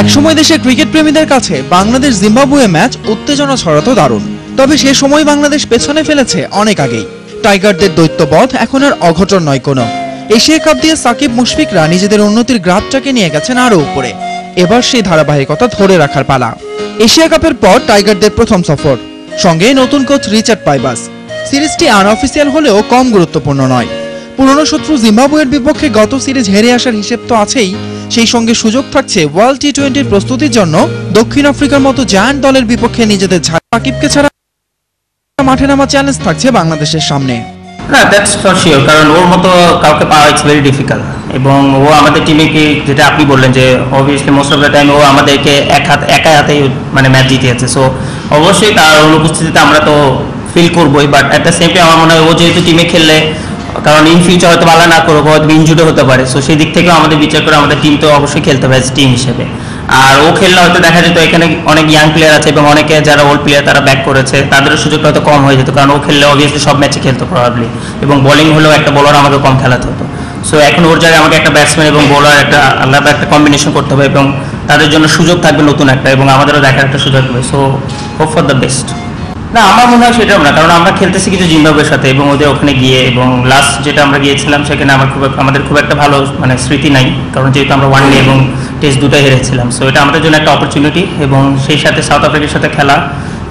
একসময় দেশের ক্রিকেট প্রেমীদের কাছে বাংলাদেশ জিম্বাবুয়ে ম্যাচ উত্তেজনা ছড়াতো দারুণ। তবে সে সময় বাংলাদেশ পেছনে ফেলেছে অনেক আগেই। টাইগারদের দৈত্যবধ এখন আর অঘটন নয় কোনো। এশিয়া কাপ দিয়ে সাকিব মুশফিকরা নিজেদের উন্নতির গ্রাফটাকে নিয়ে গেছেন আরো উপরে। এবার সেই ধারাবাহিকতা ধরে রাখার পালা। এশিয়া কাপের পর টাইগারদের প্রথম সফর, সঙ্গে নতুন কোচ রিচার্ড পাইবাস। সিরিজটি আনঅফিসিয়াল হলেও কম গুরুত্বপূর্ণ নয়। পুরনো শত্রু জিম্বাবুয়ের বিপক্ষে গত সিরিজ হেরে আসার হিসেব তো আছেই, সেই সঙ্গে সুযোগ থাকছে ওয়ার্ল্ড টি-20 প্রস্তুতির জন্য দক্ষিণ আফ্রিকার মতো জায়ান্ট দলের বিপক্ষে নিজেদের সাকিবকে ছাড়া মাঠে নামা চ্যালেঞ্জ থাকছে বাংলাদেশের সামনে। না, দ্যাটস ফর শিওর, কারণ ওর মতো কাউকে পাওয়া ইটস ভেরি ডিফিকাল্ট। এবং ও আমাদের টিমকে, যেটা আপনি বললেন যে obviously most of the time ও আমাদেরকে একা হাতে মানে ম্যাচ জিতিয়েছে। সো অবশ্যই তার অনুপস্থিতিতে আমরা তো ফিল করবোই, but at the same time আমার মনে হয় ও যেহেতু টিমে খেললে, কারণ ইন ফিউচার হয়তো ভালো না করবো, হয়তো ইনজুরি হতে পারে। সো সেই দিক থেকেও আমাদের বিচার করে আমাদের টিম তো অবশ্যই খেলতে হবে টিম হিসেবে। আর ও খেললে হয়তো দেখা যেত এখানে অনেক ইয়াং প্লেয়ার আছে এবং অনেকে যারা ওল্ড প্লেয়ার তারা ব্যাক করেছে, তাদেরও সুযোগটা হয়তো কম হয়ে যেত, কারণ ও খেললে অবভিয়াসলি সব ম্যাচে খেলতো প্রবাবলি, এবং বোলিং হলেও একটা বোলার আমাকে কম খেলাতে হতো। সো এখন ওর জায়গায় আমাকে একটা ব্যাটসম্যান এবং বোলার একটা আলাদা একটা কম্বিনেশন করতে হবে, এবং তাদের জন্য সুযোগ থাকবে নতুন একটা, এবং আমাদেরও দেখার একটা সুযোগ হবে। So hope for the best. না, আমার মনে হয় সেটাও না, কারণ আমরা খেলতেছি কিছু জিম্বাবুয়ের সাথে এবং ওদের ওখানে গিয়ে, এবং লাস্ট যেটা আমরা গিয়েছিলাম সেখানে আমাদের খুব একটা ভালো মানে স্মৃতি নাই, কারণ যেহেতু আমরা ওয়ান ডে এবং টেস্ট দুটাই হেরেছিলাম। সো এটা আমাদের জন্য একটা অপরচুনিটি, এবং সেই সাথে সাউথ আফ্রিকার সাথে খেলা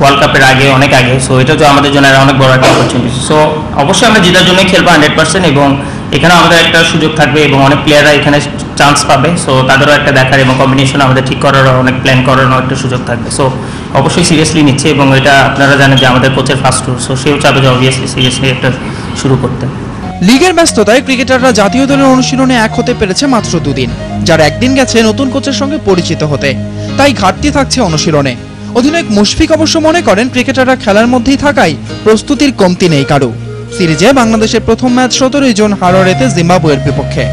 ওয়ার্ল্ড কাপের আগে অনেক আগে। সো এটা তো আমাদের জন্য অনেক বড় একটা অপরচুনিটি। সো অবশ্যই আমরা জেতার জন্যই খেলবো 100%, এবং এখানেও আমাদের একটা সুযোগ থাকবে এবং অনেক প্লেয়াররা এখানে চান্স পাবে। সো তাদেরও একটা দেখার এবং কম্বিনেশন আমাদের ঠিক করারও, অনেক প্ল্যান করারও একটা সুযোগ থাকবে। সো অবশ্যই সিরিয়াসলি নিচ্ছে, এবং এটা আপনারা জানেন যে আমাদের কোচের ফার্স্ট ট্যুর, সো সেও চাবে যে অবভিয়াসলি সিরিয়াসলি একটা শুরু করতে। লিগের ব্যস্ততায় ক্রিকেটাররা জাতীয় দলের অনুশীলনে এক হতে পেরেছে মাত্র 2 দিন, যার একদিন গেছে নতুন কোচের সঙ্গে পরিচিত হতে। তাই ঘাটতি থাকছে অনুশীলনে। অধিনায়ক মুশফিক অবশ্য মনে করেন ক্রিকেটাররা খেলার মধ্যেই থাকায় প্রস্তুতির কমতি নেই কারো। সিরিজে বাংলাদেশের প্রথম ম্যাচ 17 জুন হারারেতে জিম্বাবুয়ের বিপক্ষে।